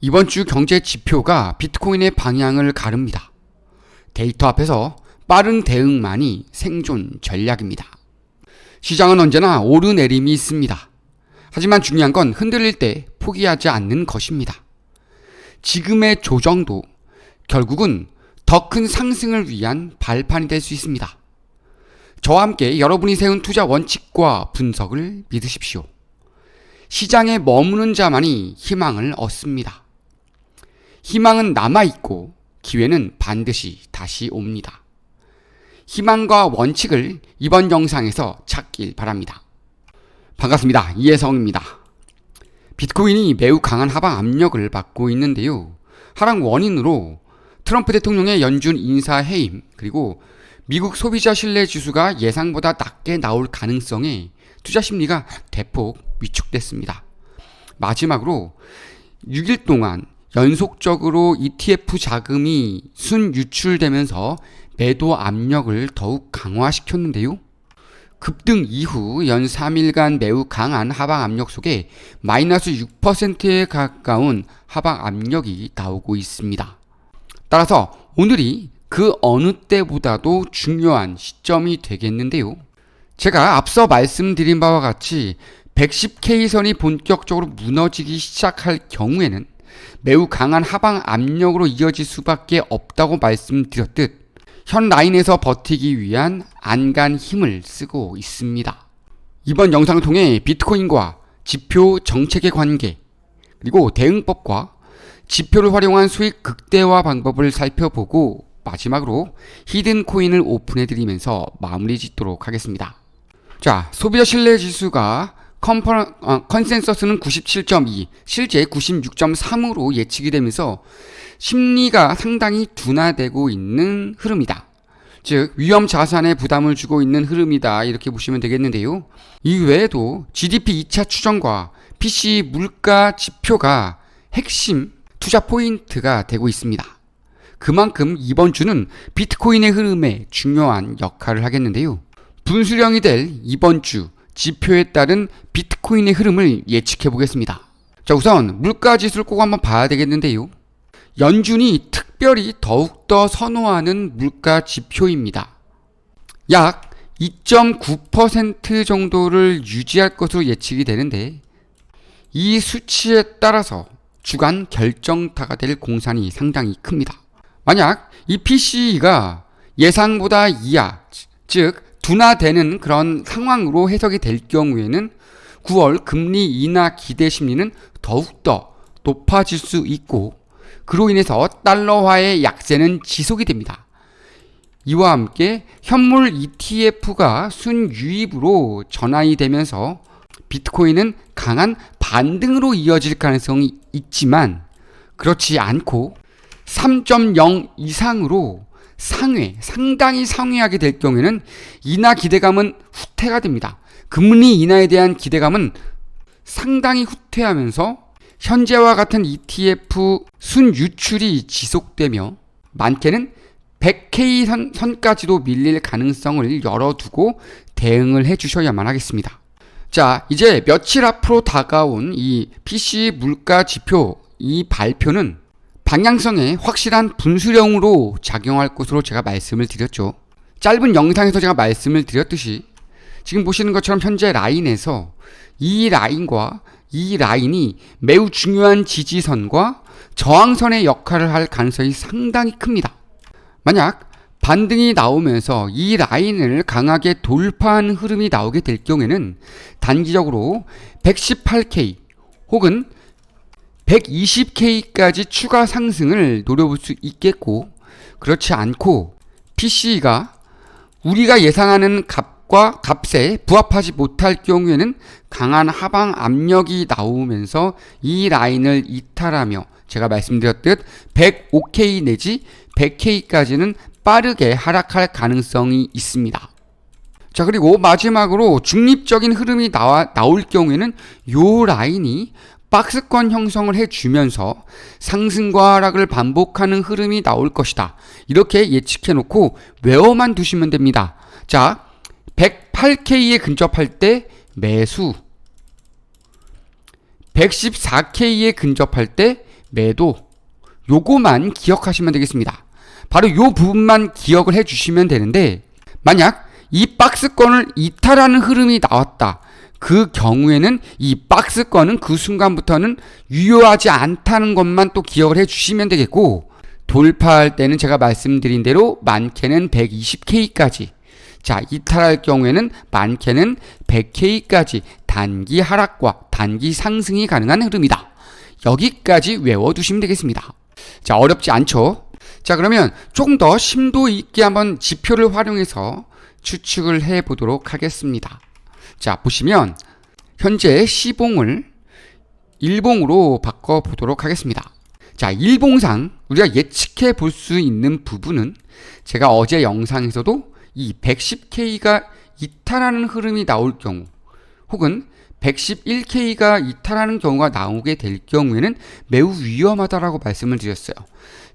이번 주 경제 지표가 비트코인의 방향을 가릅니다. 데이터 앞에서 빠른 대응만이 생존 전략입니다. 시장은 언제나 오르내림이 있습니다. 하지만 중요한 건 흔들릴 때 포기하지 않는 것입니다. 지금의 조정도 결국은 더 큰 상승을 위한 발판이 될 수 있습니다. 저와 함께 여러분이 세운 투자 원칙과 분석을 믿으십시오. 시장에 머무는 자만이 희망을 얻습니다. 희망은 남아있고 기회는 반드시 다시 옵니다. 희망과 원칙을 이번 영상에서 찾길 바랍니다. 반갑습니다. 이혜성입니다. 비트코인이 매우 강한 하방 압력을 받고 있는데요. 하락 원인으로 트럼프 대통령의 연준 인사해임, 그리고 미국 소비자 신뢰 지수가 예상보다 낮게 나올 가능성에 투자 심리가 대폭 위축됐습니다. 마지막으로 6일 동안 연속적으로 ETF 자금이 순유출되면서 매도 압력을 더욱 강화시켰는데요. 급등 이후 연 3일간 매우 강한 하방 압력 속에 마이너스 6%에 가까운 하방 압력이 나오고 있습니다. 따라서 오늘이 그 어느 때보다도 중요한 시점이 되겠는데요. 제가 앞서 말씀드린 바와 같이 110K선이 본격적으로 무너지기 시작할 경우에는 매우 강한 하방 압력으로 이어질 수밖에 없다고 말씀드렸듯 현 라인에서 버티기 위한 안간 힘을 쓰고 있습니다. 이번 영상을 통해 비트코인과 지표 정책의 관계, 그리고 대응법과 지표를 활용한 수익 극대화 방법을 살펴보고 마지막으로 히든 코인을 오픈해드리면서 마무리 짓도록 하겠습니다. 자, 소비자 신뢰 지수가 컨센서스는 97.2, 실제 96.3으로 예측이 되면서 심리가 상당히 둔화되고 있는 흐름이다. 즉, 위험 자산에 부담을 주고 있는 흐름이다. 이렇게 보시면 되겠는데요. 이 외에도 GDP 2차 추정과 PC 물가 지표가 핵심 투자 포인트가 되고 있습니다. 그만큼 이번 주는 비트코인의 흐름에 중요한 역할을 하겠는데요. 분수령이 될 이번 주 지표에 따른 비트코인의 흐름을 예측해 보겠습니다. 자, 우선 물가 지수를 꼭 한번 봐야 되겠는데요. 연준이 특별히 더욱더 선호하는 물가 지표입니다. 약 2.9% 정도를 유지할 것으로 예측이 되는데 이 수치에 따라서 주간 결정타가 될 공산이 상당히 큽니다. 만약 이 PCE가 예상보다 이하, 즉 둔화되는 그런 상황으로 해석이 될 경우에는 9월 금리 인하 기대 심리는 더욱더 높아질 수 있고 그로 인해서 달러화의 약세는 지속이 됩니다. 이와 함께 현물 ETF가 순유입으로 전환이 되면서 비트코인은 강한 반등으로 이어질 가능성이 있지만 그렇지 않고 3.0 이상으로 상당히 상회하게 될 경우에는 인하 기대감은 후퇴가 됩니다. 금리 인하에 대한 기대감은 상당히 후퇴하면서 현재와 같은 ETF 순유출이 지속되며 많게는 100K 선까지도 밀릴 가능성을 열어두고 대응을 해주셔야만 하겠습니다. 자, 이제 며칠 앞으로 다가온 이 PC 물가 지표 이 발표는 방향성에 확실한 분수령으로 작용할 것으로 제가 말씀을 드렸죠. 짧은 영상에서 제가 말씀을 드렸듯이 지금 보시는 것처럼 현재 라인에서 이 라인과 이 라인이 매우 중요한 지지선과 저항선의 역할을 할 가능성이 상당히 큽니다. 만약 반등이 나오면서 이 라인을 강하게 돌파하는 흐름이 나오게 될 경우에는 단기적으로 118K 혹은 120K까지 추가 상승을 노려볼 수 있겠고 그렇지 않고 PCE가 우리가 예상하는 값과 값에 부합하지 못할 경우에는 강한 하방 압력이 나오면서 이 라인을 이탈하며 제가 말씀드렸듯 105K 내지 100K까지는 빠르게 하락할 가능성이 있습니다. 자, 그리고 마지막으로 중립적인 흐름이 나올 경우에는 이 라인이 박스권 형성을 해주면서 상승과 하락을 반복하는 흐름이 나올 것이다. 이렇게 예측해 놓고 외워만 두시면 됩니다. 자, 108K에 근접할 때 매수, 114K에 근접할 때 매도, 요거만 기억하시면 되겠습니다. 바로 요 부분만 기억을 해주시면 되는데, 만약 이 박스권을 이탈하는 흐름이 나왔다. 그 경우에는 이 박스권은 그 순간부터는 유효하지 않다는 것만 또 기억을 해주시면 되겠고, 돌파할 때는 제가 말씀드린 대로 많게는 120K까지, 자, 이탈할 경우에는 많게는 100K까지 단기 하락과 단기 상승이 가능한 흐름이다. 여기까지 외워두시면 되겠습니다. 자, 어렵지 않죠? 자, 그러면 조금 더 심도 있게 한번 지표를 활용해서 추측을 해보도록 하겠습니다. 자, 보시면 현재 시봉을 일봉으로 바꿔보도록 하겠습니다. 자, 일봉상 우리가 예측해 볼 수 있는 부분은 제가 어제 영상에서도 이 110K가 이탈하는 흐름이 나올 경우, 혹은 111K가 이탈하는 경우가 나오게 될 경우에는 매우 위험하다라고 말씀을 드렸어요.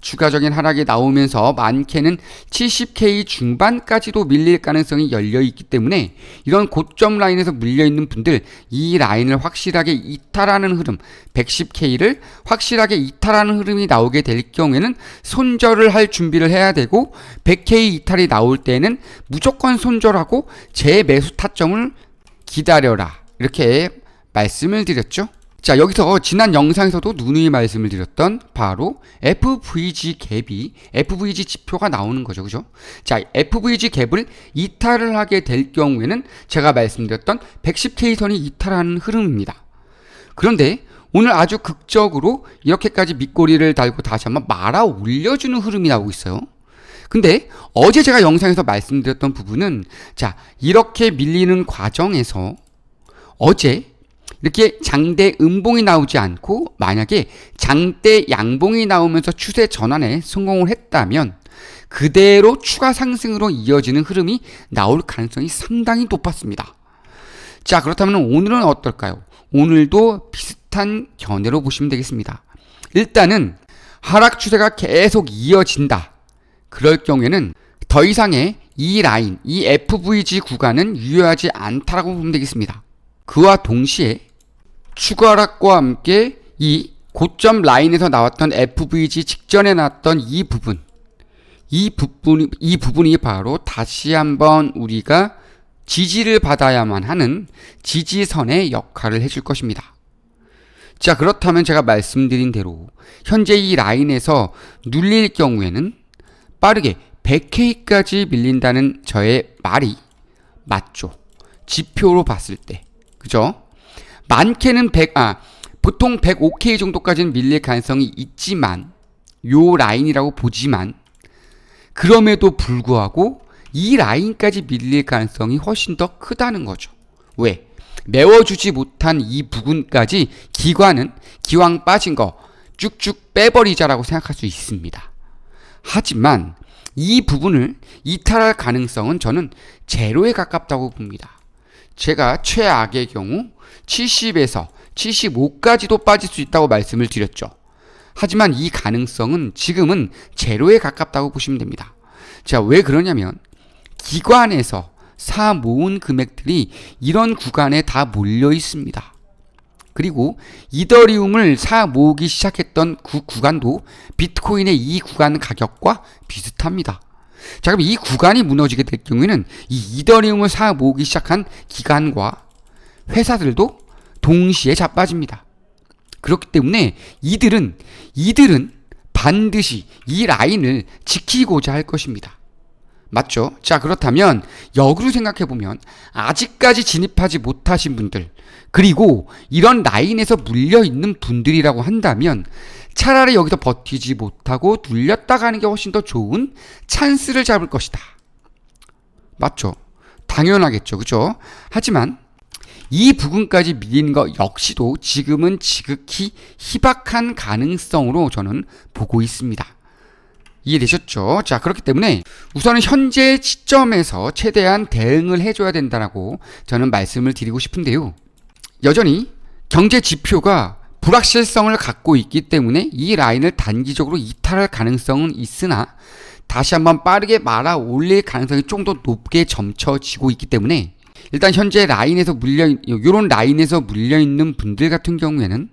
추가적인 하락이 나오면서 많게는 70K 중반까지도 밀릴 가능성이 열려 있기 때문에 이런 고점 라인에서 물려 있는 분들, 이 라인을 확실하게 이탈하는 흐름, 110K를 확실하게 이탈하는 흐름이 나오게 될 경우에는 손절을 할 준비를 해야 되고, 100K 이탈이 나올 때는 무조건 손절하고 재매수 타점을 기다려라, 이렇게 말씀을 드렸죠. 자, 여기서 지난 영상에서도 누누이 말씀을 드렸던 바로 FVG 갭이, FVG 지표가 나오는 거죠. 그죠? 자, FVG 갭을 이탈을 하게 될 경우에는 제가 말씀드렸던 110K 선이 이탈하는 흐름입니다. 그런데 오늘 아주 극적으로 이렇게까지 밑꼬리를 달고 다시 한번 말아 올려주는 흐름이 나오고 있어요. 근데 어제 제가 영상에서 말씀드렸던 부분은, 자, 이렇게 밀리는 과정에서 어제 이렇게 장대 음봉이 나오지 않고 만약에 장대 양봉이 나오면서 추세 전환에 성공을 했다면 그대로 추가 상승으로 이어지는 흐름이 나올 가능성이 상당히 높았습니다. 자, 그렇다면 오늘은 어떨까요? 오늘도 비슷한 견해로 보시면 되겠습니다. 일단은 하락 추세가 계속 이어진다. 그럴 경우에는 더 이상의 이 라인, 이 FVG 구간은 유효하지 않다라고 보면 되겠습니다. 그와 동시에 추가 하락과 함께 이 고점 라인에서 나왔던 FVG 직전에 나왔던 이 부분이 바로 다시 한번 우리가 지지를 받아야만 하는 지지선의 역할을 해줄 것입니다. 자, 그렇다면 제가 말씀드린 대로 현재 이 라인에서 눌릴 경우에는 빠르게 100K까지 밀린다는 저의 말이 맞죠. 지표로 봤을 때. 그죠? 많게는 보통 105K 정도까지는 밀릴 가능성이 있지만, 요 라인이라고 보지만, 그럼에도 불구하고 이 라인까지 밀릴 가능성이 훨씬 더 크다는 거죠. 왜? 메워주지 못한 이 부분까지 기왕 빠진 거 쭉쭉 빼버리자라고 생각할 수 있습니다. 하지만 이 부분을 이탈할 가능성은 저는 제로에 가깝다고 봅니다. 제가 최악의 경우 70에서 75까지도 빠질 수 있다고 말씀을 드렸죠. 하지만 이 가능성은 지금은 제로에 가깝다고 보시면 됩니다. 자, 왜 그러냐면 기관에서 사 모은 금액들이 이런 구간에 다 몰려 있습니다. 그리고 이더리움을 사 모으기 시작했던 그 구간도 비트코인의 이 구간 가격과 비슷합니다. 자, 그럼 이 구간이 무너지게 될 경우에는 이 이더리움을 사 모으기 시작한 기관과 회사들도 동시에 자빠집니다. 그렇기 때문에 이들은 반드시 이 라인을 지키고자 할 것입니다. 맞죠? 자, 그렇다면 역으로 생각해보면 아직까지 진입하지 못하신 분들, 그리고 이런 라인에서 물려있는 분들이라고 한다면 차라리 여기서 버티지 못하고 눌렸다 가는 게 훨씬 더 좋은 찬스를 잡을 것이다. 맞죠? 당연하겠죠. 그죠? 하지만 이 부분까지 밀리는 것 역시도 지금은 지극히 희박한 가능성으로 저는 보고 있습니다. 이해되셨죠? 자, 그렇기 때문에 우선은 현재 시점에서 최대한 대응을 해줘야 된다고 저는 말씀을 드리고 싶은데요. 여전히 경제 지표가 불확실성을 갖고 있기 때문에 이 라인을 단기적으로 이탈할 가능성은 있으나 다시 한번 빠르게 말아 올릴 가능성이 좀 더 높게 점쳐지고 있기 때문에 일단 현재 라인에서 이런 라인에서 물려있는 분들 같은 경우에는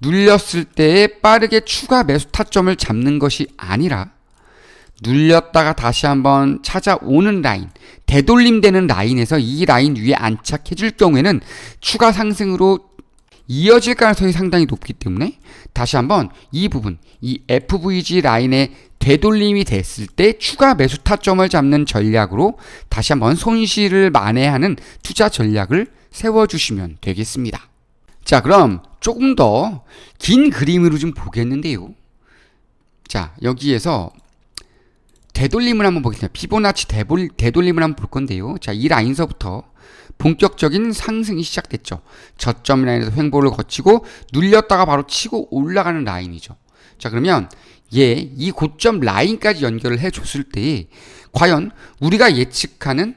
눌렸을 때에 빠르게 추가 매수 타점을 잡는 것이 아니라 눌렸다가 다시 한번 찾아오는 라인, 되돌림되는 라인에서 이 라인 위에 안착해 줄 경우에는 추가 상승으로 이어질 가능성이 상당히 높기 때문에 다시 한번 이 부분, 이 FVG 라인에 되돌림이 됐을 때 추가 매수 타점을 잡는 전략으로 다시 한번 손실을 만회하는 투자 전략을 세워주시면 되겠습니다. 자, 그럼 조금 더 긴 그림으로 좀 보겠는데요. 자, 여기에서 되돌림을 한번 보겠습니다. 피보나치 되돌림을 한번 볼 건데요. 자, 이 라인서부터 본격적인 상승이 시작됐죠. 저점 라인에서 횡보를 거치고 눌렸다가 바로 치고 올라가는 라인이죠. 자, 그러면 이 고점 라인까지 연결을 해줬을 때 과연 우리가 예측하는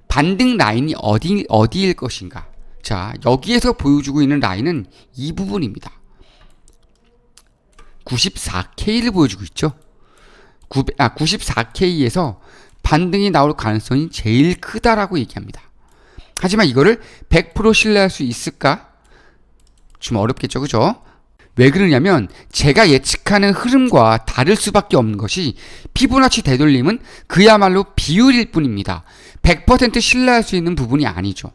반등 라인이 어디일 것인가? 자, 여기에서 보여주고 있는 라인은 이 부분입니다. 94K를 보여주고 있죠. 94K에서 반등이 나올 가능성이 제일 크다라고 얘기합니다. 하지만 이거를 100% 신뢰할 수 있을까? 좀 어렵겠죠, 그죠? 왜 그러냐면 제가 예측하는 흐름과 다를 수밖에 없는 것이 피보나치 되돌림은 그야말로 비율일 뿐입니다. 100% 신뢰할 수 있는 부분이 아니죠.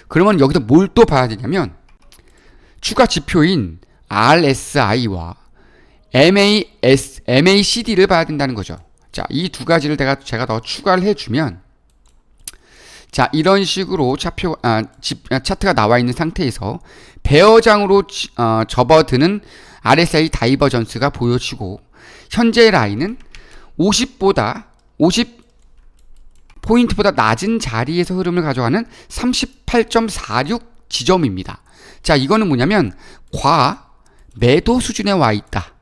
그러면 여기서 뭘 또 봐야 되냐면 추가 지표인 RSI와 MACD를 봐야 된다는 거죠. 자, 이 두 가지를 제가 더 추가를 해주면 자, 이런 식으로 차트가 나와 있는 상태에서 배어장으로 접어드는 RSI 다이버전스가 보여지고 현재 라인은 50 포인트보다 낮은 자리에서 흐름을 가져가는 38.46 지점입니다. 자, 이거는 뭐냐면 과매도 수준에 와 있다.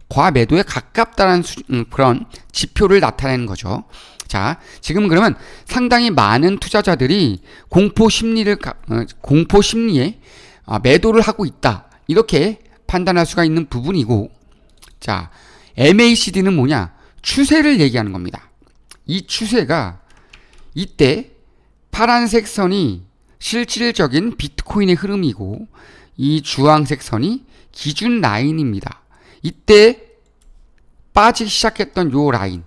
과매도에 가깝다는 그런 지표를 나타내는 거죠. 자, 지금 그러면 상당히 많은 투자자들이 공포 심리에 매도를 하고 있다. 이렇게 판단할 수가 있는 부분이고, 자, MACD는 뭐냐? 추세를 얘기하는 겁니다. 이 추세가 이때 파란색 선이 실질적인 비트코인의 흐름이고 이 주황색 선이 기준 라인입니다. 이때 빠지기 시작했던 요 라인,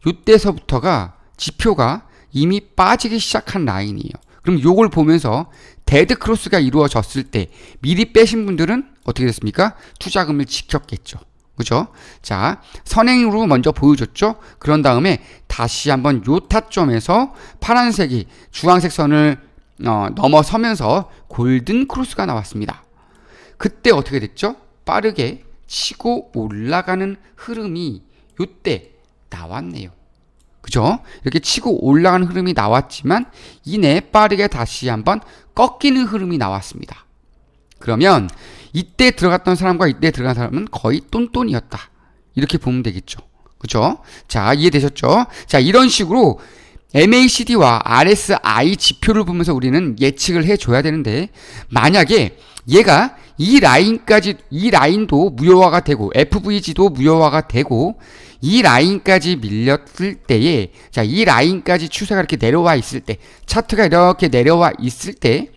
요때서부터가 지표가 이미 빠지기 시작한 라인이에요. 그럼 요걸 보면서 데드 크로스가 이루어졌을 때 미리 빼신 분들은 어떻게 됐습니까? 투자금을 지켰겠죠. 그죠? 자, 선행으로 먼저 보여줬죠? 그런 다음에 다시 한번 요 타점에서 파란색이 주황색 선을 넘어서면서 골든 크로스가 나왔습니다. 그때 어떻게 됐죠? 빠르게 치고 올라가는 흐름이 요때 나왔네요. 그죠? 이렇게 치고 올라가는 흐름이 나왔지만 이내 빠르게 다시 한번 꺾이는 흐름이 나왔습니다. 그러면 이때 들어갔던 사람과 이때 들어간 사람은 거의 똔똔이었다. 이렇게 보면 되겠죠. 그죠? 자, 이해되셨죠? 자, 이런 식으로 MACD와 RSI 지표를 보면서 우리는 예측을 해줘야 되는데 만약에 얘가 이 라인도 무효화가 되고 FVG도 무효화가 되고 이 라인까지 밀렸을 때에 자, 이 라인까지 추세가 이렇게 내려와 있을 때 차트가 이렇게 내려와 있을 때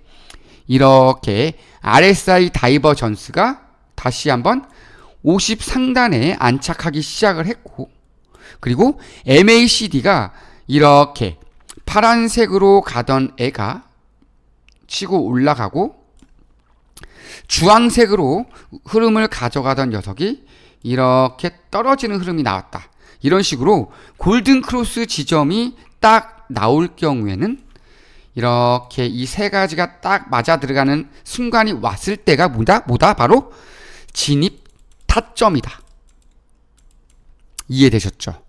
이렇게 RSI 다이버전스가 다시 한번 50 상단에 안착하기 시작을 했고 그리고 MACD가 이렇게 파란색으로 가던 애가 치고 올라가고 주황색으로 흐름을 가져가던 녀석이 이렇게 떨어지는 흐름이 나왔다. 이런 식으로 골든 크로스 지점이 딱 나올 경우에는 이렇게 이 세 가지가 딱 맞아 들어가는 순간이 왔을 때가 뭐다? 바로 진입 타점이다. 이해되셨죠?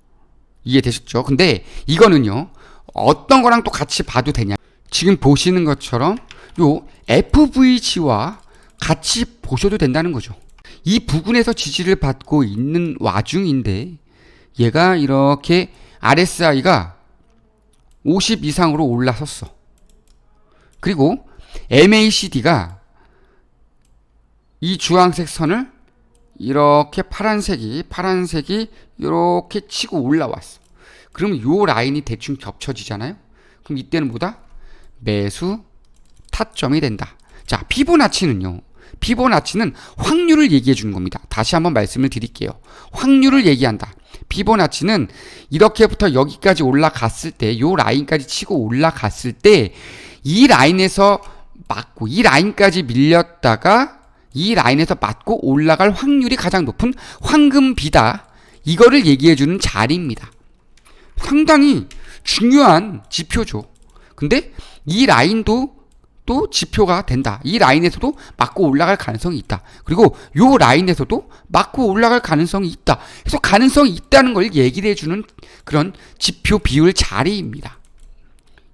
근데 이거는요, 어떤 거랑 또 같이 봐도 되냐? 지금 보시는 것처럼 요 FVG와 같이 보셔도 된다는 거죠. 이 부근에서 지지를 받고 있는 와중인데 얘가 이렇게 RSI가 50 이상으로 올라섰어. 그리고 MACD가 이 주황색 선을 이렇게 파란색이 이렇게 치고 올라왔어. 그러면 요 라인이 대충 겹쳐지잖아요. 그럼 이때는 뭐다? 매수 타점이 된다. 자, 피보나치는요. 피보나치는 확률을 얘기해 주는 겁니다. 다시 한번 말씀을 드릴게요. 확률을 얘기한다. 피보나치는 이렇게부터 여기까지 올라갔을 때, 요 라인까지 치고 올라갔을 때, 이 라인에서 맞고, 이 라인까지 밀렸다가, 이 라인에서 맞고 올라갈 확률이 가장 높은 황금비다. 이거를 얘기해 주는 자리입니다. 상당히 중요한 지표죠. 근데 이 라인도 또 지표가 된다. 이 라인에서도 맞고 올라갈 가능성이 있다. 그리고 요 라인에서도 맞고 올라갈 가능성이 있다. 그래서 가능성이 있다는 걸 얘기를 해주는 그런 지표 비율 자리입니다.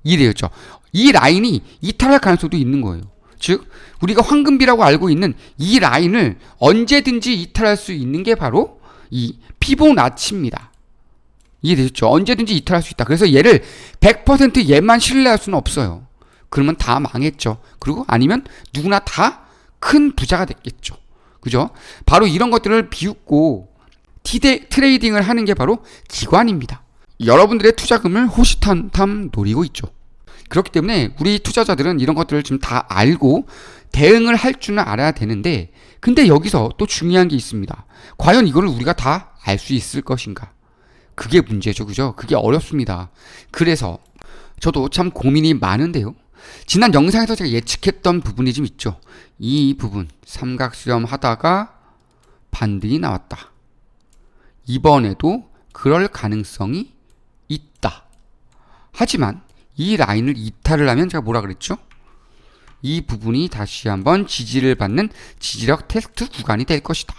이해되었죠? 이 라인이 이탈할 가능성도 있는 거예요. 즉 우리가 황금비라고 알고 있는 이 라인을 언제든지 이탈할 수 있는 게 바로 이 피보나치입니다. 이해되셨죠? 언제든지 이탈할 수 있다. 그래서 얘를 100% 얘만 신뢰할 수는 없어요. 그러면 다 망했죠. 그리고 아니면 누구나 다 큰 부자가 됐겠죠. 그죠? 바로 이런 것들을 비웃고 트레이딩을 하는 게 바로 기관입니다. 여러분들의 투자금을 호시탐탐 노리고 있죠. 그렇기 때문에 우리 투자자들은 이런 것들을 좀 다 알고 대응을 할 줄은 알아야 되는데, 근데 여기서 또 중요한 게 있습니다. 과연 이거를 우리가 다 알 수 있을 것인가? 그게 문제죠. 그죠? 그게 어렵습니다. 그래서 저도 참 고민이 많은데요. 지난 영상에서 제가 예측했던 부분이 좀 있죠. 이 부분, 삼각수렴 하다가 반등이 나왔다. 이번에도 그럴 가능성이 있다. 하지만 이 라인을 이탈을 하면 제가 뭐라 그랬죠? 이 부분이 다시 한번 지지를 받는 지지력 테스트 구간이 될 것이다.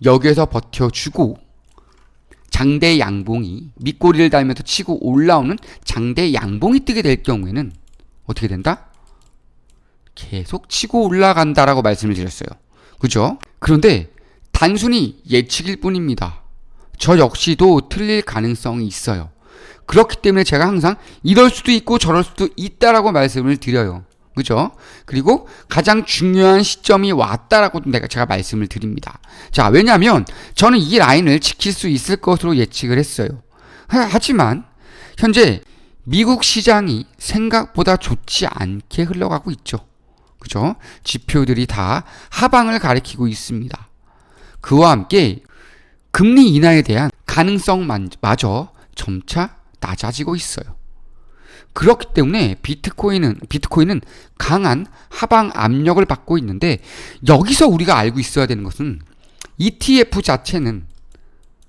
여기에서 버텨주고 장대 양봉이 밑꼬리를 달면서 치고 올라오는 장대 양봉이 뜨게 될 경우에는 어떻게 된다? 계속 치고 올라간다라고 말씀을 드렸어요. 그죠? 그런데 단순히 예측일 뿐입니다. 저 역시도 틀릴 가능성이 있어요. 그렇기 때문에 제가 항상 이럴 수도 있고 저럴 수도 있다라고 말씀을 드려요. 그죠? 그리고 가장 중요한 시점이 왔다라고 제가 말씀을 드립니다. 자, 왜냐하면 저는 이 라인을 지킬 수 있을 것으로 예측을 했어요. 하지만 현재 미국 시장이 생각보다 좋지 않게 흘러가고 있죠. 그죠? 지표들이 다 하방을 가리키고 있습니다. 그와 함께 금리 인하에 대한 가능성마저 점차 낮아지고 있어요. 그렇기 때문에 비트코인은 강한 하방 압력을 받고 있는데, 여기서 우리가 알고 있어야 되는 것은 ETF 자체는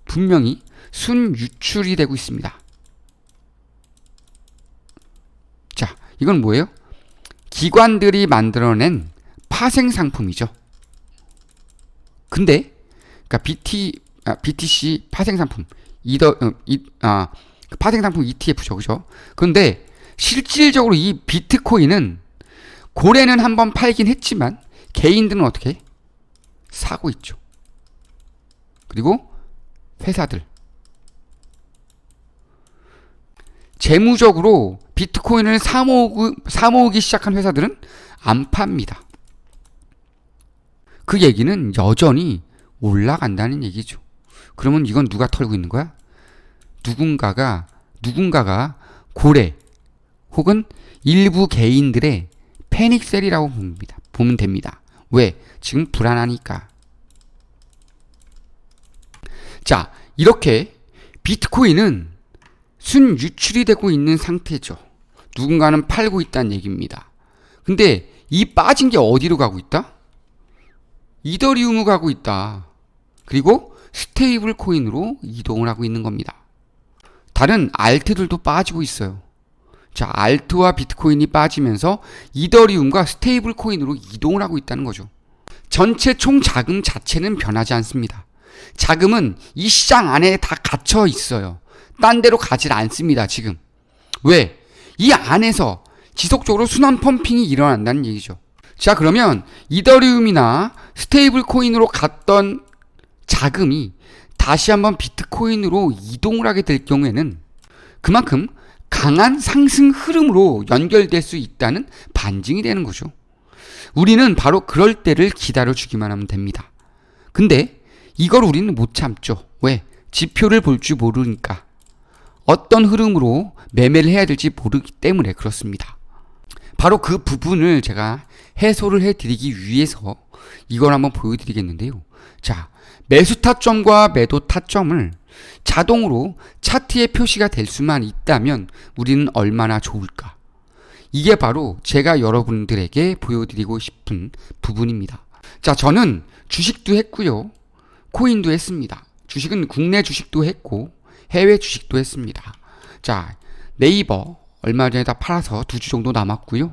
분명히 순유출이 되고 있습니다. 자, 이건 뭐예요? 기관들이 만들어낸 파생 상품이죠. 근데 그러니까 BTC 파생 상품, 파생 상품 ETF죠, 그죠? 그런데 실질적으로 이 비트코인은 고래는 한번 팔긴 했지만 개인들은 어떻게 사고 있죠. 그리고 회사들, 재무적으로 비트코인을 사모으기 시작한 회사들은 안 팝니다. 그 얘기는 여전히 올라간다는 얘기죠. 그러면 이건 누가 털고 있는 거야? 누군가가 고래 혹은 일부 개인들의 패닉셀이라고 보면 됩니다. 왜? 지금 불안하니까. 자, 이렇게 비트코인은 순유출이 되고 있는 상태죠. 누군가는 팔고 있다는 얘기입니다. 근데 이 빠진 게 어디로 가고 있다? 이더리움으로 가고 있다. 그리고 스테이블 코인으로 이동을 하고 있는 겁니다. 다른 알트들도 빠지고 있어요. 자, 알트와 비트코인이 빠지면서 이더리움과 스테이블 코인으로 이동을 하고 있다는 거죠. 전체 총 자금 자체는 변하지 않습니다. 자금은 이 시장 안에 다 갇혀 있어요. 딴 데로 가질 않습니다, 지금. 왜? 이 안에서 지속적으로 순환 펌핑이 일어난다는 얘기죠. 자, 그러면 이더리움이나 스테이블 코인으로 갔던 자금이 다시 한번 비트코인으로 이동을 하게 될 경우에는 그만큼 강한 상승 흐름으로 연결될 수 있다는 반증이 되는 거죠. 우리는 바로 그럴 때를 기다려주기만 하면 됩니다. 근데 이걸 우리는 못 참죠. 왜? 지표를 볼 줄 모르니까. 어떤 흐름으로 매매를 해야 될지 모르기 때문에 그렇습니다. 바로 그 부분을 제가 해소를 해드리기 위해서 이걸 한번 보여드리겠는데요. 자, 매수 타점과 매도 타점을 자동으로 차트에 표시가 될 수만 있다면 우리는 얼마나 좋을까? 이게 바로 제가 여러분들에게 보여드리고 싶은 부분입니다. 자, 저는 주식도 했고요. 코인도 했습니다. 주식은 국내 주식도 했고 해외 주식도 했습니다. 자, 네이버 얼마 전에 다 팔아서 2주 정도 남았고요.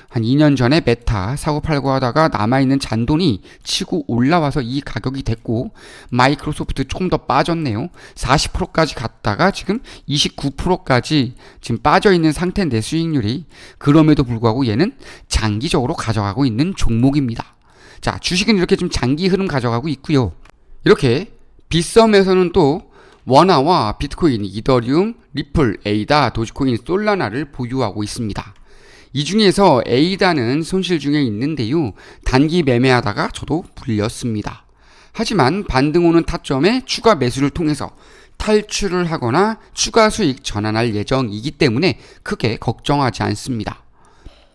한 2년 전에 메타 사고 팔고 하다가 남아있는 잔돈이 치고 올라와서 이 가격이 됐고, 마이크로소프트 조금 더 빠졌네요. 40%까지 갔다가 지금 29%까지 지금 빠져있는 상태인데 수익률이. 그럼에도 불구하고 얘는 장기적으로 가져가고 있는 종목입니다. 자, 주식은 이렇게 좀 장기 흐름 가져가고 있고요. 이렇게 빗썸에서는 또 원화와 비트코인, 이더리움, 리플, 에이다, 도지코인, 솔라나를 보유하고 있습니다. 이 중에서 에이다는 손실 중에 있는데요. 단기 매매하다가 저도 불렸습니다. 하지만 반등 오는 타점에 추가 매수를 통해서 탈출을 하거나 추가 수익 전환할 예정이기 때문에 크게 걱정하지 않습니다.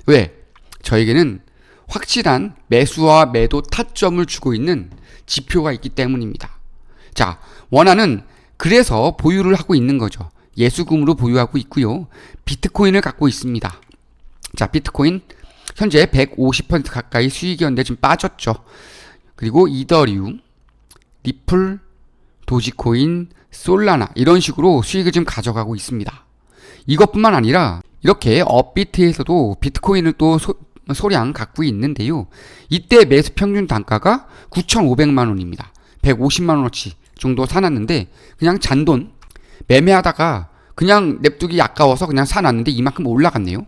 왜? 저에게는 확실한 매수와 매도 타점을 주고 있는 지표가 있기 때문입니다. 자, 원화는 그래서 보유를 하고 있는 거죠. 예수금으로 보유하고 있고요. 비트코인을 갖고 있습니다. 자, 비트코인 현재 150% 가까이 수익이었는데 지금 빠졌죠. 그리고 이더리움, 리플, 도지코인, 솔라나 이런 식으로 수익을 지금 가져가고 있습니다. 이것뿐만 아니라 이렇게 업비트에서도 비트코인을 또 소량 갖고 있는데요. 이때 매수 평균 단가가 9,500만 원입니다. 150만 원어치 정도 사놨는데 그냥 잔돈 매매하다가 그냥 냅두기 아까워서 그냥 사놨는데 이만큼 올라갔네요.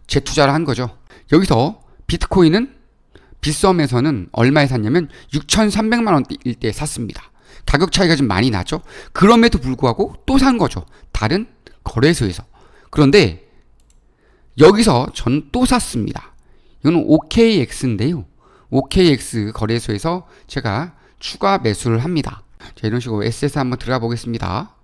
재투자를 한 거죠. 여기서 비트코인은 빗썸에서는 얼마에 샀냐면 6,300만 원일 때 샀습니다. 가격 차이가 좀 많이 나죠. 그럼에도 불구하고 또 산 거죠. 다른 거래소에서. 그런데 여기서 전 또 샀습니다. 이거는 OKX인데요. OKX 거래소에서 제가 추가 매수를 합니다. 자, 이런 식으로 SS에 한번 들어가 보겠습니다.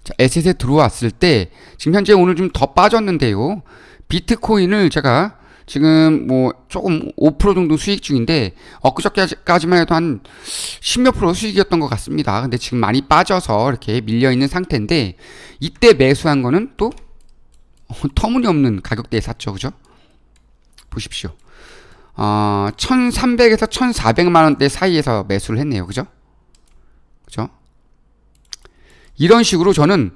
자, SS에 들어왔을 때 지금 현재 오늘 좀 더 빠졌는데요. 비트코인을 제가 지금 뭐 조금 5% 정도 수익 중인데 엊그저께까지만 해도 한 10몇 프로 수익이었던 것 같습니다. 근데 지금 많이 빠져서 이렇게 밀려있는 상태인데 이때 매수한 거는 또 터무니없는 가격대에 샀죠. 그죠? 보십시오. 1300에서 1400만 원대 사이에서 매수를 했네요. 그죠? 그죠? 이런 식으로 저는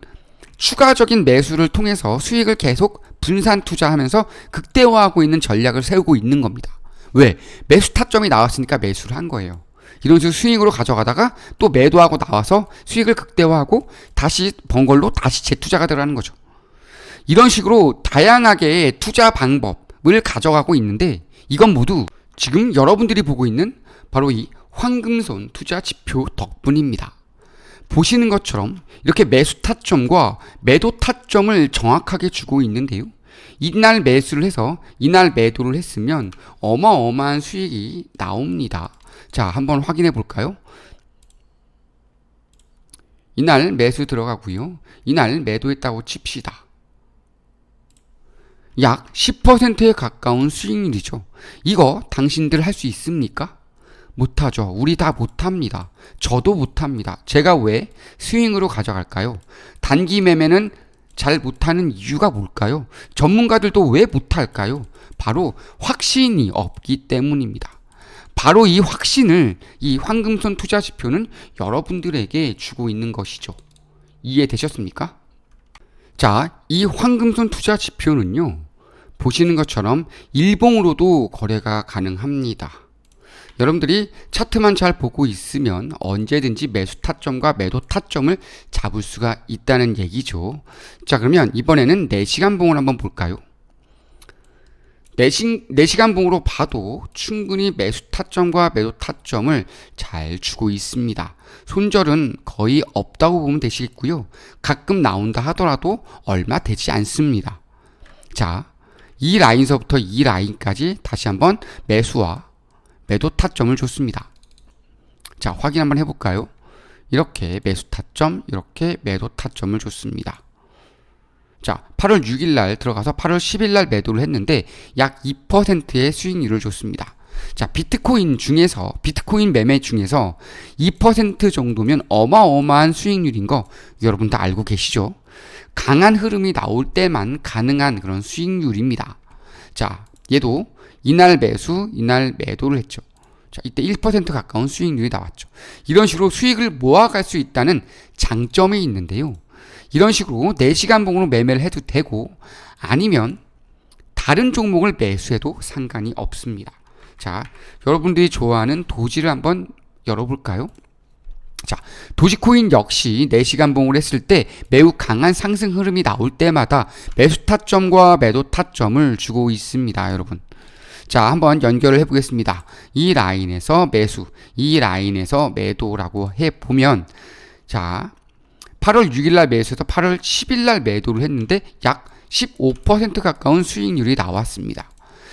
추가적인 매수를 통해서 수익을 계속 분산 투자하면서 극대화하고 있는 전략을 세우고 있는 겁니다. 왜? 매수 타점이 나왔으니까 매수를 한 거예요. 이런 식으로 수익으로 가져가다가 또 매도하고 나와서 수익을 극대화하고 다시 번 걸로 다시 재투자가 들어가는 거죠. 이런 식으로 다양하게 투자 방법을 가져가고 있는데 이건 모두 지금 여러분들이 보고 있는 바로 이 황금손 투자 지표 덕분입니다. 보시는 것처럼 이렇게 매수 타점과 매도 타점을 정확하게 주고 있는데요. 이날 매수를 해서 이날 매도를 했으면 어마어마한 수익이 나옵니다. 자, 한번 확인해 볼까요? 이날 매수 들어가고요. 이날 매도했다고 칩시다. 약 10%에 가까운 수익률이죠. 이거 당신들 할 수 있습니까? 못하죠. 우리 다 못합니다. 저도 못합니다. 제가 왜 스윙으로 가져갈까요? 단기 매매는 잘 못하는 이유가 뭘까요? 전문가들도 왜 못할까요? 바로 확신이 없기 때문입니다. 바로 이 확신을 이 황금손 투자 지표는 여러분들에게 주고 있는 것이죠. 이해되셨습니까? 자, 이 황금손 투자 지표는요, 보시는 것처럼 일봉으로도 거래가 가능합니다. 여러분들이 차트만 잘 보고 있으면 언제든지 매수 타점과 매도 타점을 잡을 수가 있다는 얘기죠. 자, 그러면 이번에는 4시간 봉을 한번 볼까요? 4시간 봉으로 봐도 충분히 매수 타점과 매도 타점을 잘 주고 있습니다. 손절은 거의 없다고 보면 되시겠고요. 가끔 나온다 하더라도 얼마 되지 않습니다. 자, 이 라인서부터 이 라인까지 다시 한번 매수와 매도 타점을 줬습니다. 자, 확인 한번 해볼까요? 이렇게 매수 타점, 이렇게 매도 타점을 줬습니다. 자, 8월 6일 날 들어가서 8월 10일 날 매도를 했는데 약 2%의 수익률을 줬습니다. 자, 비트코인 매매 중에서 2% 정도면 어마어마한 수익률인 거 여러분 다 알고 계시죠? 강한 흐름이 나올 때만 가능한 그런 수익률입니다. 자, 얘도 이날 매수, 이날 매도를 했죠. 자, 이때 1% 가까운 수익률이 나왔죠. 이런 식으로 수익을 모아갈 수 있다는 장점이 있는데요. 이런 식으로 4시간 봉으로 매매를 해도 되고 아니면 다른 종목을 매수해도 상관이 없습니다. 자, 여러분들이 좋아하는 도지를 한번 열어볼까요? 자, 도지코인 역시 4시간 봉을 했을 때 매우 강한 상승 흐름이 나올 때마다 매수 타점과 매도 타점을 주고 있습니다, 여러분. 자, 한번 연결을 해보겠습니다. 이 라인에서 매수, 이 라인에서 매도라고 해보면, 자, 8월 6일 날 매수해서 8월 10일 날 매도를 했는데 약 15% 가까운 수익률이 나왔습니다.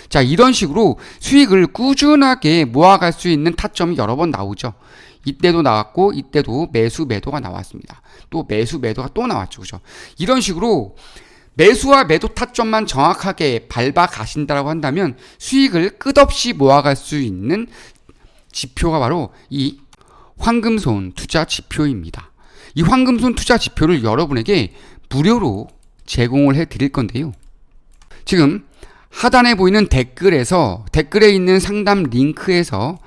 자, 이런 식으로 수익을 꾸준하게 모아갈 수 있는 타점이 여러 번 나오죠. 이때도 나왔고 이때도 매수 매도가 나왔습니다. 또 매수 매도가 또 나왔죠. 그죠? 이런 식으로 매수와 매도 타점만 정확하게 밟아 가신다라고 한다면 수익을 끝없이 모아갈 수 있는 지표가 바로 이 황금손 투자 지표입니다. 이 황금손 투자 지표를 여러분에게 무료로 제공을 해 드릴 건데요. 지금 하단에 보이는 댓글에 있는 상담 링크에서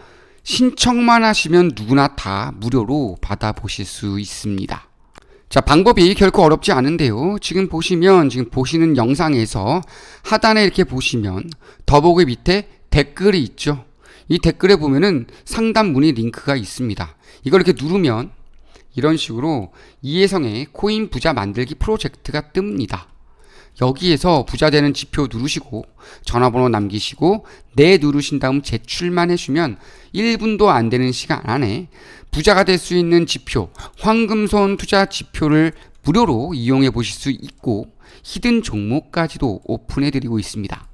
신청만 하시면 누구나 다 무료로 받아보실 수 있습니다. 자, 방법이 결코 어렵지 않은데요. 지금 보시는 영상에서 하단에 이렇게 보시면 더보기 밑에 댓글이 있죠. 이 댓글에 보면은 상담 문의 링크가 있습니다. 이걸 이렇게 누르면 이런 식으로 이혜성의 코인 부자 만들기 프로젝트가 뜹니다. 여기에서 부자 되는 지표 누르시고 전화번호 남기시고 네 누르신 다음 제출만 해주면 1분도 안 되는 시간 안에 부자가 될 수 있는 지표, 황금손 투자 지표를 무료로 이용해 보실 수 있고 히든 종목까지도 오픈해 드리고 있습니다.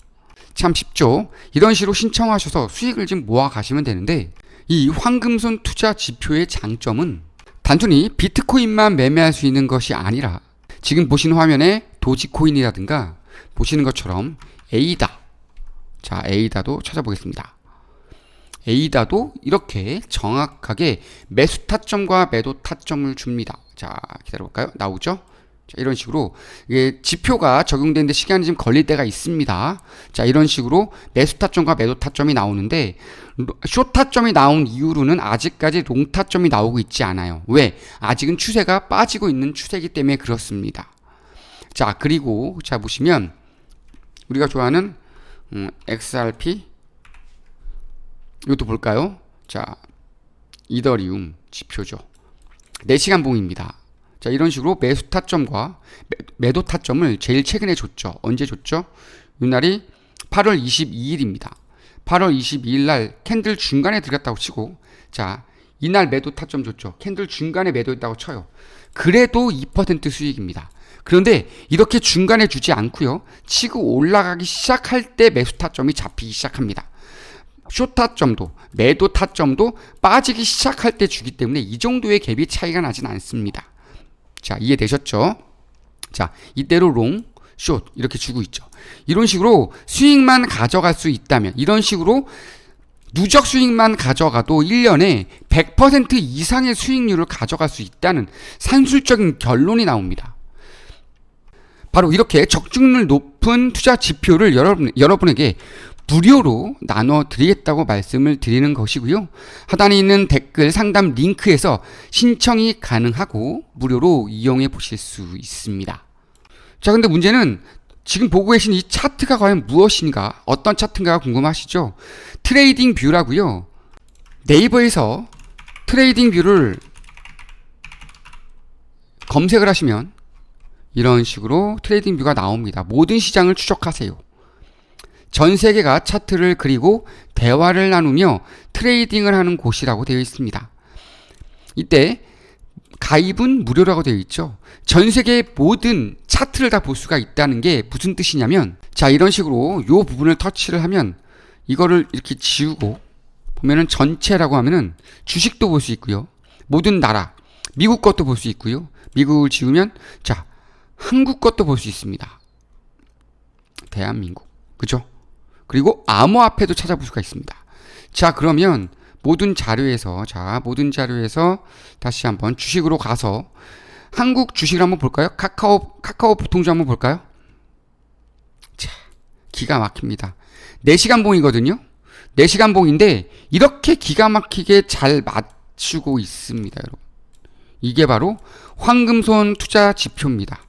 참 쉽죠? 이런 식으로 신청하셔서 수익을 좀 모아 가시면 되는데 이 황금손 투자 지표의 장점은 단순히 비트코인만 매매할 수 있는 것이 아니라 지금 보시는 화면에 도지코인이라든가 보시는 것처럼 에이다, 자, 에이다도 찾아보겠습니다. 에이다도 이렇게 정확하게 매수 타점과 매도 타점을 줍니다. 자, 기다려볼까요? 나오죠? 자, 이런 식으로 이게 지표가 적용되는데 시간이 좀 걸릴 때가 있습니다. 자, 이런 식으로 매수 타점과 매도 타점이 나오는데 숏 타점이 나온 이후로는 아직까지 롱 타점이 나오고 있지 않아요. 왜? 아직은 추세가 빠지고 있는 추세이기 때문에 그렇습니다. 자, 그리고 자 보시면 우리가 좋아하는 XRP 이것도 볼까요? 자, 이더리움 지표죠. 4시간 봉입니다. 자, 이런 식으로 매수 타점과 매도 타점을 제일 최근에 줬죠. 언제 줬죠? 이날이 8월 22일입니다. 8월 22일 날 캔들 중간에 들어갔다고 치고, 자, 이날 매도 타점 줬죠. 캔들 중간에 매도했다고 쳐요. 그래도 2% 수익입니다. 그런데 이렇게 중간에 주지 않고요. 치고 올라가기 시작할 때 매수 타점이 잡히기 시작합니다. 숏 타점도 매도 타점도 빠지기 시작할 때 주기 때문에 이 정도의 갭이 차이가 나진 않습니다. 자, 이해되셨죠? 자, 이대로 롱, 숏 이렇게 주고 있죠. 이런 식으로 수익만 가져갈 수 있다면, 이런 식으로 누적 수익만 가져가도 1년에 100% 이상의 수익률을 가져갈 수 있다는 산술적인 결론이 나옵니다. 바로 이렇게 적중률 높은 투자 지표를 여러분에게 무료로 나눠드리겠다고 말씀을 드리는 것이고요. 하단에 있는 댓글 상담 링크에서 신청이 가능하고 무료로 이용해 보실 수 있습니다. 자, 근데 문제는 지금 보고 계신 이 차트가 과연 무엇인가, 어떤 차트인가 궁금하시죠? 트레이딩 뷰라고요. 네이버에서 트레이딩 뷰를 검색을 하시면 이런 식으로 트레이딩 뷰가 나옵니다. 모든 시장을 추적하세요. 전 세계가 차트를 그리고 대화를 나누며 트레이딩을 하는 곳이라고 되어 있습니다. 이때 가입은 무료라고 되어 있죠. 전 세계의 모든 차트를 다 볼 수가 있다는 게 무슨 뜻이냐면, 자, 이런 식으로 이 부분을 터치를 하면 이거를 이렇게 지우고 보면은 전체라고 하면은 주식도 볼 수 있고요. 모든 나라, 미국 것도 볼 수 있고요. 미국을 지우면 자, 한국 것도 볼 수 있습니다. 대한민국. 그죠? 그리고 암호화폐도 찾아볼 수가 있습니다. 자, 그러면 모든 자료에서 다시 한번 주식으로 가서 한국 주식을 한번 볼까요? 카카오 보통주 한번 볼까요? 자, 기가 막힙니다. 4시간 봉이거든요. 4시간 봉인데 이렇게 기가 막히게 잘 맞추고 있습니다, 여러분. 이게 바로 황금손 투자 지표입니다.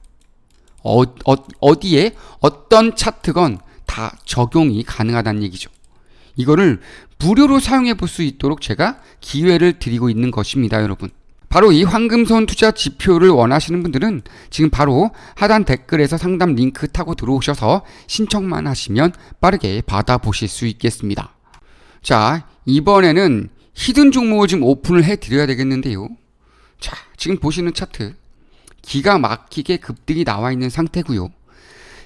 어디에 어떤 차트건 다 적용이 가능하다는 얘기죠. 이거를 무료로 사용해 볼 수 있도록 제가 기회를 드리고 있는 것입니다, 여러분. 바로 이 황금손 투자 지표를 원하시는 분들은 지금 바로 하단 댓글에서 상담 링크 타고 들어오셔서 신청만 하시면 빠르게 받아보실 수 있겠습니다. 자, 이번에는 히든 종목을 좀 오픈을 해 드려야 되겠는데요. 자, 지금 보시는 차트 기가 막히게 급등이 나와 있는 상태고요.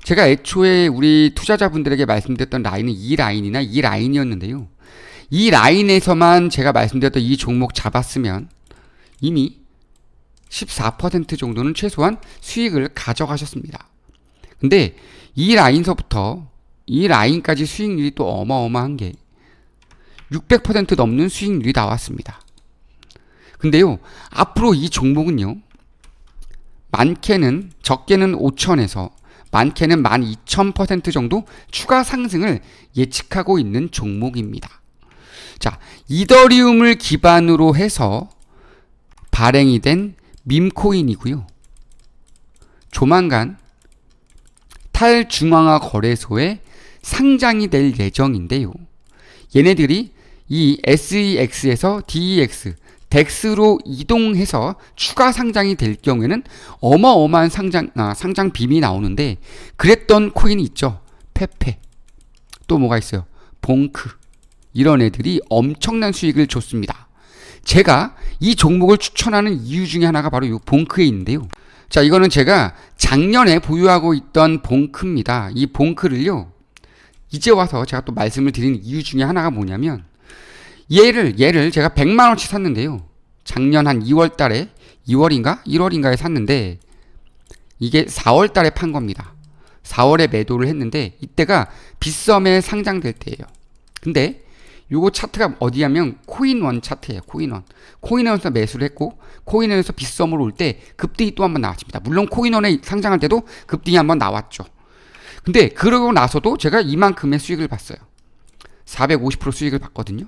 제가 애초에 우리 투자자분들에게 말씀드렸던 라인은 이 라인이나 이 라인이었는데요. 이 라인에서만 제가 말씀드렸던 이 종목 잡았으면 이미 14% 정도는 최소한 수익을 가져가셨습니다. 근데 이 라인서부터 이 라인까지 수익률이 또 어마어마한 게 600% 넘는 수익률이 나왔습니다. 근데요, 앞으로 이 종목은요, 많게는, 적게는 5,000에서 많게는 12,000% 정도 추가 상승을 예측하고 있는 종목입니다. 자, 이더리움을 기반으로 해서 발행이 된 밈코인이고요. 조만간 탈중앙화 거래소에 상장이 될 예정인데요. 얘네들이 이 SEX에서 DEX, 덱스로 이동해서 추가 상장이 될 경우에는 어마어마한 상장 빔이 나오는데, 그랬던 코인이 있죠. 페페. 또 뭐가 있어요? 봉크. 이런 애들이 엄청난 수익을 줬습니다. 제가 이 종목을 추천하는 이유 중에 하나가 바로 이 봉크에 있는데요. 자, 이거는 제가 작년에 보유하고 있던 봉크입니다. 이 봉크를요, 이제 와서 제가 또 말씀을 드리는 이유 중에 하나가 뭐냐면, 얘를 제가 100만원치 샀는데요. 작년 한 2월 달에, 2월인가? 1월인가에 샀는데, 이게 4월 달에 판 겁니다. 4월에 매도를 했는데, 이때가 빗썸에 상장될 때예요. 근데, 요거 차트가 어디냐면, 코인원 차트예요, 코인원. 코인원에서 매수를 했고, 코인원에서 빗썸으로 올 때 급등이 또 한번 나왔습니다. 물론 코인원에 상장할 때도 급등이 한번 나왔죠. 근데, 그러고 나서도 제가 이만큼의 수익을 봤어요. 450% 수익을 봤거든요.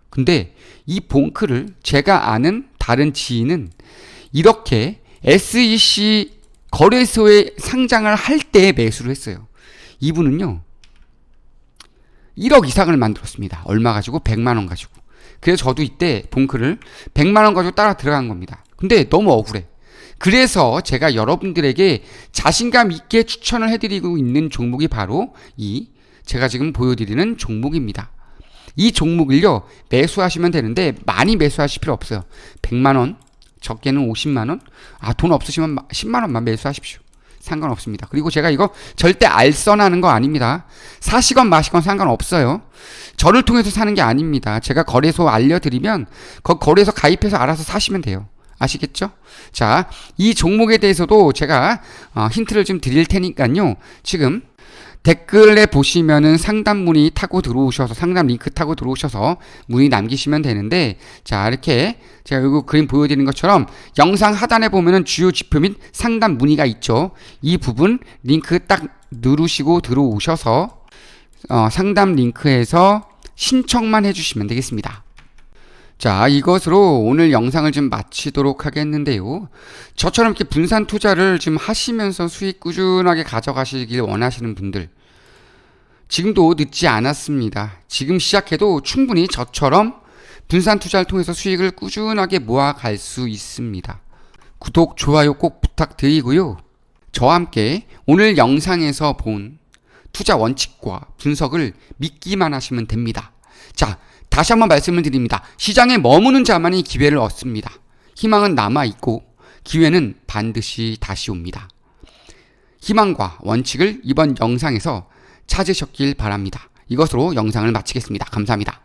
근데 이 봉크를 제가 아는 다른 지인은 이렇게 SEC 거래소에 상장을 할 때 매수를 했어요. 이분은요, 1억 이상을 만들었습니다. 얼마 가지고? 100만원 가지고. 그래서 저도 이때 봉크를 100만원 가지고 따라 들어간 겁니다. 근데 너무 억울해. 그래서 제가 여러분들에게 자신감 있게 추천을 해드리고 있는 종목이 바로 이 제가 지금 보여드리는 종목입니다. 이 종목을요, 매수하시면 되는데 많이 매수하실 필요 없어요. 100만원, 적게는 50만원, 돈 없으시면 10만원만 매수하십시오. 상관없습니다. 그리고 제가 이거 절대 알선하는 거 아닙니다. 사시건 마시건 상관없어요. 저를 통해서 사는 게 아닙니다. 제가 거래소 알려드리면 거래소 가입해서 알아서 사시면 돼요. 아시겠죠? 자, 이 종목에 대해서도 제가 힌트를 좀 드릴 테니까요. 지금 댓글에 보시면은 상담 문의 타고 들어오셔서, 상담 링크 타고 들어오셔서 문의 남기시면 되는데, 자, 이렇게 제가 이거 그림 보여드리는 것처럼 영상 하단에 보면은 주요 지표 및 상담 문의가 있죠. 이 부분 링크 딱 누르시고 들어오셔서 상담 링크에서 신청만 해주시면 되겠습니다. 자, 이것으로 오늘 영상을 좀 마치도록 하겠는데요. 저처럼 이렇게 분산 투자를 좀 하시면서 수익 꾸준하게 가져가시길 원하시는 분들, 지금도 늦지 않았습니다. 지금 시작해도 충분히 저처럼 분산 투자를 통해서 수익을 꾸준하게 모아갈 수 있습니다. 구독, 좋아요 꼭 부탁드리고요. 저와 함께 오늘 영상에서 본 투자 원칙과 분석을 믿기만 하시면 됩니다. 자, 다시 한번 말씀을 드립니다. 시장에 머무는 자만이 기회를 얻습니다. 희망은 남아있고 기회는 반드시 다시 옵니다. 희망과 원칙을 이번 영상에서 찾으셨길 바랍니다. 이것으로 영상을 마치겠습니다. 감사합니다.